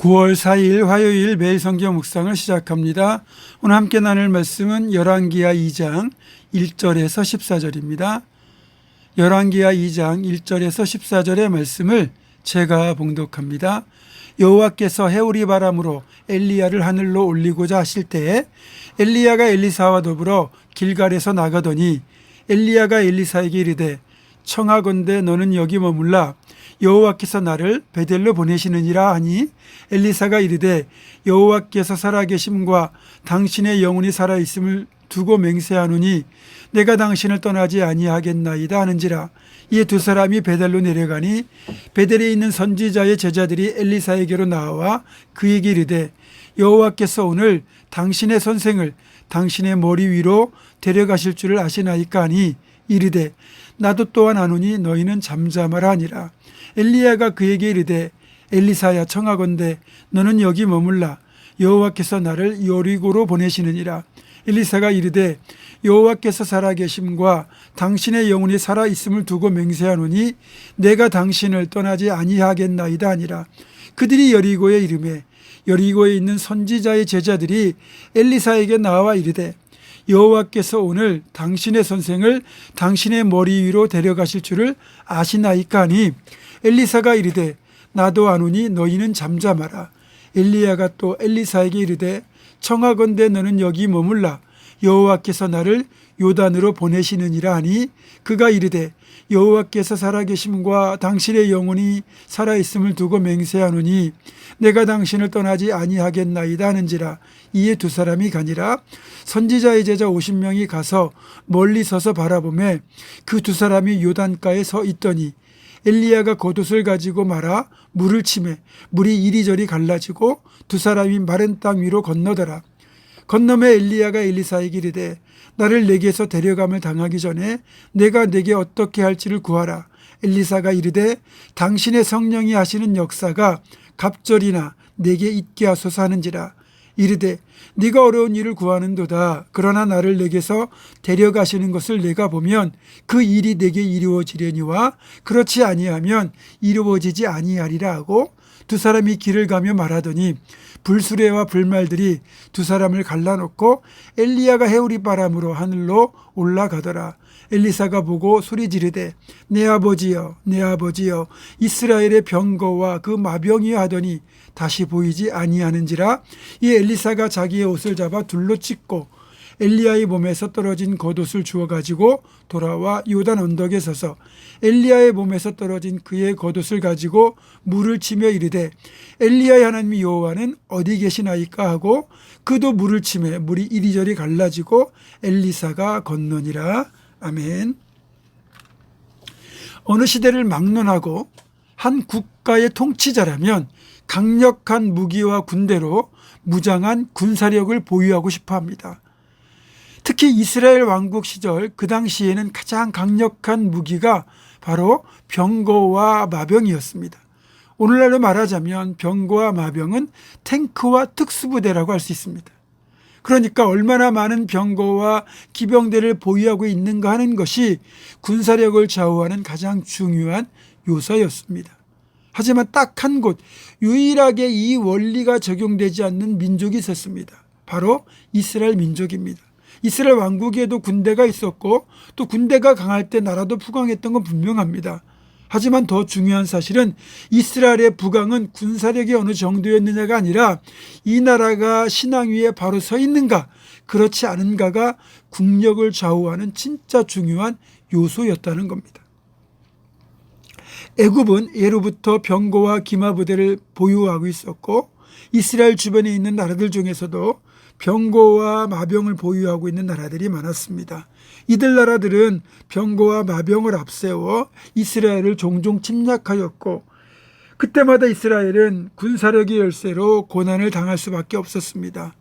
9월 4일 화요일 매일 성경 묵상을 시작합니다. 오늘 함께 나눌 말씀은 열왕기하 2장 1절에서 14절입니다. 열왕기하 2장 1절에서 14절의 말씀을 제가 봉독합니다. 여호와께서 해오리 바람으로 엘리야를 하늘로 올리고자 하실 때에 엘리야가 엘리사와 더불어 길갈에서 나가더니 엘리야가 엘리사에게 이르되 청하건대 너는 여기 머물라 여호와께서 나를 베델로 보내시느니라 하니 엘리사가 이르되 여호와께서 살아계심과 당신의 영혼이 살아있음을 두고 맹세하노니 내가 당신을 떠나지 아니하겠나이다 하는지라. 이에 두 사람이 베델로 내려가니 베델에 있는 선지자의 제자들이 엘리사에게로 나와 그에게 이르되 여호와께서 오늘 당신의 선생을 당신의 머리 위로 데려가실 줄을 아시나이까 하니 이르되 나도 또한 아노니 너희는 잠잠하라 하니라. 엘리야가 그에게 이르되 엘리사야 청하건대 너는 여기 머물라 여호와께서 나를 여리고로 보내시느니라. 엘리사가 이르되 여호와께서 살아계심과 당신의 영혼이 살아있음을 두고 맹세하노니 내가 당신을 떠나지 아니하겠나이다 하니라. 그들이 여리고에 이르매 여리고에 있는 선지자의 제자들이 엘리사에게 나와 이르되 여호와께서 오늘 당신의 선생을 당신의 머리 위로 데려가실 줄을 아시나이까 하니 엘리사가 이르되 나도 아노니 너희는 잠잠하라. 엘리야가 또 엘리사에게 이르되 청하건대 너는 여기 머물라 여호와께서 나를 요단으로 보내시느니라 하니 그가 이르되 여호와께서 살아계심과 당신의 영혼이 살아있음을 두고 맹세하노니 내가 당신을 떠나지 아니하겠나이다 하는지라. 이에 두 사람이 가니라. 선지자의 제자 50명이 가서 멀리 서서 바라보매 그 두 사람이 요단가에 서 있더니 엘리야가 겉옷을 가지고 말아 물을 치매 물이 이리저리 갈라지고 두 사람이 마른 땅 위로 건너더라. 건너매 엘리야가 엘리사에게 이르되 나를 내게서 데려감을 당하기 전에 내가 내게 어떻게 할지를 구하라. 엘리사가 이르되 당신의 성령이 하시는 역사가 갑절이나 내게 있게 하소서 하는지라. 이르되 네가 어려운 일을 구하는도다. 그러나 나를 내게서 데려가시는 것을 내가 보면 그 일이 내게 이루어지려니와 그렇지 아니하면 이루어지지 아니하리라 하고 두 사람이 길을 가며 말하더니 불수레와 불말들이 두 사람을 갈라놓고 엘리야가 해오리 바람으로 하늘로 올라가더라. 엘리사가 보고 소리 지르되 내 아버지여 내 아버지여 이스라엘의 병거와 그 마병이여 하더니 다시 보이지 아니하는지라. 이 엘리사가 자기의 옷을 잡아 둘로 찢고 엘리야의 몸에서 떨어진 겉옷을 주워 가지고 돌아와 요단 언덕에 서서 엘리야의 몸에서 떨어진 그의 겉옷을 가지고 물을 치며 이르되 엘리야의 하나님 여호와는 어디 계시나이까 하고 그도 물을 치매 물이 이리저리 갈라지고 엘리사가 건너니라. 아멘. 어느 시대를 막론하고 한 국가의 통치자라면 강력한 무기와 군대로 무장한 군사력을 보유하고 싶어 합니다. 특히 이스라엘 왕국 시절 그 당시에는 가장 강력한 무기가 바로 병거와 마병이었습니다. 오늘날로 말하자면 병거와 마병은 탱크와 특수부대라고 할 수 있습니다. 그러니까 얼마나 많은 병거와 기병대를 보유하고 있는가 하는 것이 군사력을 좌우하는 가장 중요한 요소였습니다. 하지만 딱 한 곳 유일하게 이 원리가 적용되지 않는 민족이 있었습니다. 바로 이스라엘 민족입니다. 이스라엘 왕국에도 군대가 있었고 또 군대가 강할 때 나라도 부강했던 건 분명합니다. 하지만 더 중요한 사실은 이스라엘의 부강은 군사력이 어느 정도였느냐가 아니라 이 나라가 신앙 위에 바로 서 있는가 그렇지 않은가가 국력을 좌우하는 진짜 중요한 요소였다는 겁니다. 애굽은 예로부터 병거와 기마부대를 보유하고 있었고 이스라엘 주변에 있는 나라들 중에서도 병거와 마병을 보유하고 있는 나라들이 많았습니다. 이들 나라들은 병거와 마병을 앞세워 이스라엘을 종종 침략하였고 그때마다 이스라엘은 군사력의 열세로 고난을 당할 수밖에 없었습니다.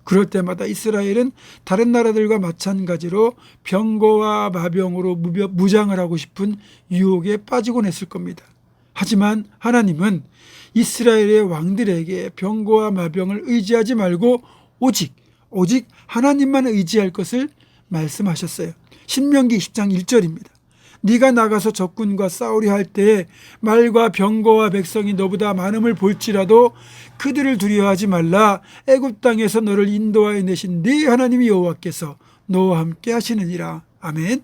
그럴 때마다 이스라엘은 다른 나라들과 마찬가지로 병거와 마병으로 무장을 하고 싶은 유혹에 빠지곤 했을 겁니다. 하지만 하나님은 이스라엘의 왕들에게 병거와 마병을 의지하지 말고 오직 하나님만 의지할 것을 말씀하셨어요. 신명기 20장 1절입니다. 네가 나가서 적군과 싸우려 할 때에 말과 병거와 백성이 너보다 많음을 볼지라도 그들을 두려워하지 말라. 애굽 땅에서 너를 인도하여 내신 네 하나님 여호와께서 너와 함께 하시느니라. 아멘.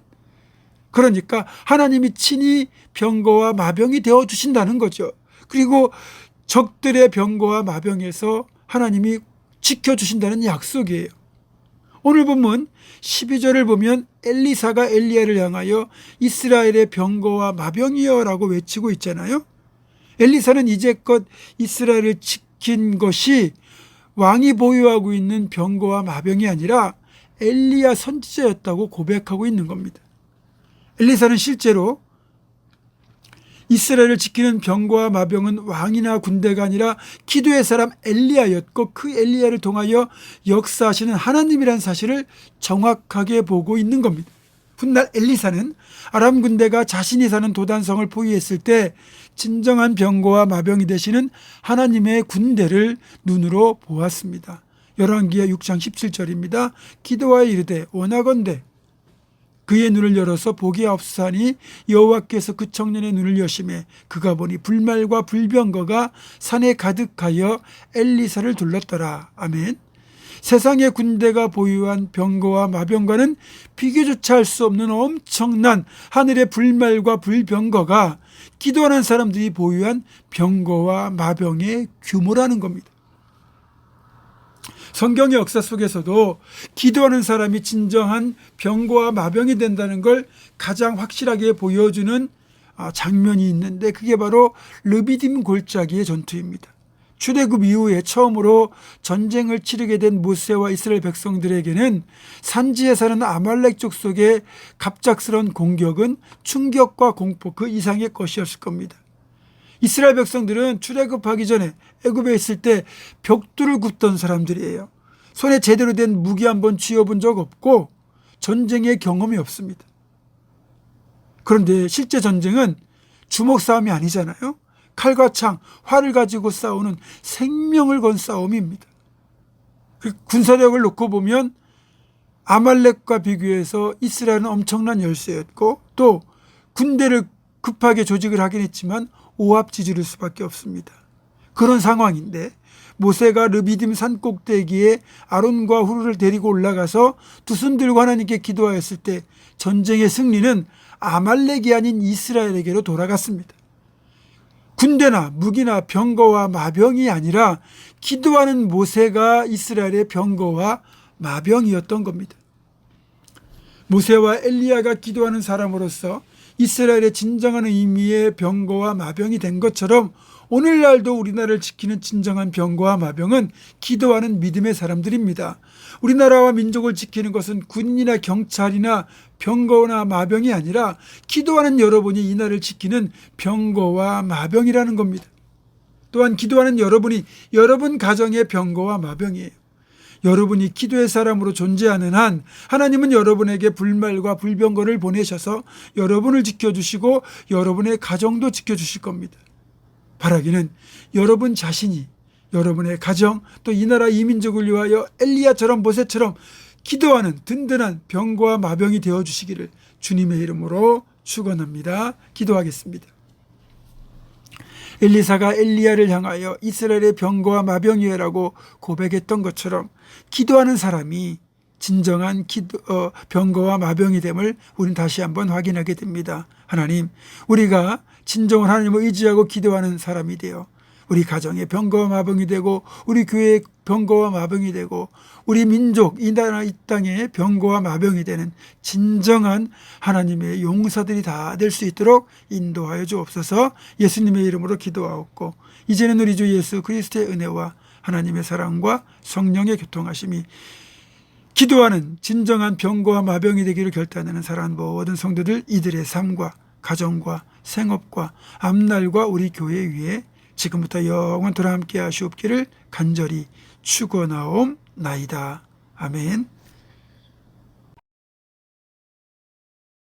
그러니까 하나님이 친히 병거와 마병이 되어 주신다는 거죠. 그리고 적들의 병거와 마병에서 하나님이 지켜주신다는 약속이에요. 오늘 본문 12절을 보면 엘리사가 엘리야를 향하여 이스라엘의 병거와 마병이여 라고 외치고 있잖아요. 엘리사는 이제껏 이스라엘을 지킨 것이 왕이 보유하고 있는 병거와 마병이 아니라 엘리야 선지자였다고 고백하고 있는 겁니다. 엘리사는 실제로 이스라엘을 지키는 병거와 마병은 왕이나 군대가 아니라 기도의 사람 엘리야였고 그 엘리야를 통하여 역사하시는 하나님이라는 사실을 정확하게 보고 있는 겁니다. 훗날 엘리사는 아람 군대가 자신이 사는 도단성을 포위했을 때 진정한 병거와 마병이 되시는 하나님의 군대를 눈으로 보았습니다. 열왕기하 6장 17절입니다. 기도하여 이르되 원하건대 그의 눈을 열어서 보게 하옵소서하니 여호와께서 그 청년의 눈을 여심해 그가 보니 불말과 불병거가 산에 가득하여 엘리사를 둘렀더라. 아멘. 세상의 군대가 보유한 병거와 마병과는 비교조차 할 수 없는 엄청난 하늘의 불말과 불병거가 기도하는 사람들이 보유한 병거와 마병의 규모라는 겁니다. 성경의 역사 속에서도 기도하는 사람이 진정한 병거와 마병이 된다는 걸 가장 확실하게 보여주는 장면이 있는데 그게 바로 르비딤 골짜기의 전투입니다. 출애굽 이후에 처음으로 전쟁을 치르게 된 모세와 이스라엘 백성들에게는 산지에 사는 아말렉 족속의 갑작스러운 공격은 충격과 공포 그 이상의 것이었을 겁니다. 이스라엘 백성들은 출애굽하기 전에 애굽에 있을 때 벽돌을 굽던 사람들이에요. 손에 제대로 된 무기 한번 쥐어본 적 없고 전쟁의 경험이 없습니다. 그런데 실제 전쟁은 주먹 싸움이 아니잖아요. 칼과 창, 활을 가지고 싸우는 생명을 건 싸움입니다. 군사력을 놓고 보면 아말렉과 비교해서 이스라엘은 엄청난 열세였고 또 군대를 급하게 조직을 하긴 했지만 오합지졸일 수밖에 없습니다. 그런 상황인데 모세가 르비딤 산 꼭대기에 아론과 후르를 데리고 올라가서 두 손 들고 하나님께 기도하였을 때 전쟁의 승리는 아말렉이 아닌 이스라엘에게로 돌아갔습니다. 군대나 무기나 병거와 마병이 아니라 기도하는 모세가 이스라엘의 병거와 마병이었던 겁니다. 모세와 엘리야가 기도하는 사람으로서 이스라엘의 진정한 의미의 병거와 마병이 된 것처럼 오늘날도 우리나라를 지키는 진정한 병거와 마병은 기도하는 믿음의 사람들입니다. 우리나라와 민족을 지키는 것은 군이나 경찰이나 병거나 마병이 아니라 기도하는 여러분이 이 나라를 지키는 병거와 마병이라는 겁니다. 또한 기도하는 여러분이 여러분 가정의 병거와 마병이에요. 여러분이 기도의 사람으로 존재하는 한 하나님은 여러분에게 불말과 불병거를 보내셔서 여러분을 지켜주시고 여러분의 가정도 지켜주실 겁니다. 바라기는 여러분 자신이 여러분의 가정 또 이 나라 이 민족을 위하여 엘리야처럼 모세처럼 기도하는 든든한 병거와 마병이 되어주시기를 주님의 이름으로 축원합니다. 기도하겠습니다. 엘리사가 엘리야를 향하여 이스라엘의 병거와 마병이라고 고백했던 것처럼 기도하는 사람이 진정한 병거와 마병이 됨을 우리는 다시 한번 확인하게 됩니다. 하나님, 우리가 진정한 하나님을 의지하고 기도하는 사람이 되어 우리 가정의 병거와 마병이 되고 우리 교회의 병거와 마병이 되고 우리 민족 이 나라 이 땅의 병거와 마병이 되는 진정한 하나님의 용사들이 다 될 수 있도록 인도하여 주옵소서. 예수님의 이름으로 기도하옵고 이제는 우리 주 예수 그리스도의 은혜와 하나님의 사랑과 성령의 교통하심이 기도하는 진정한 병거와 마병이 되기를 결단하는 사랑하는 모든 성도들 이들의 삶과 가정과 생업과 앞날과 우리 교회 위에 지금부터 영원토록 함께 하시옵기를 간절히 축원하옵나이다. 아멘.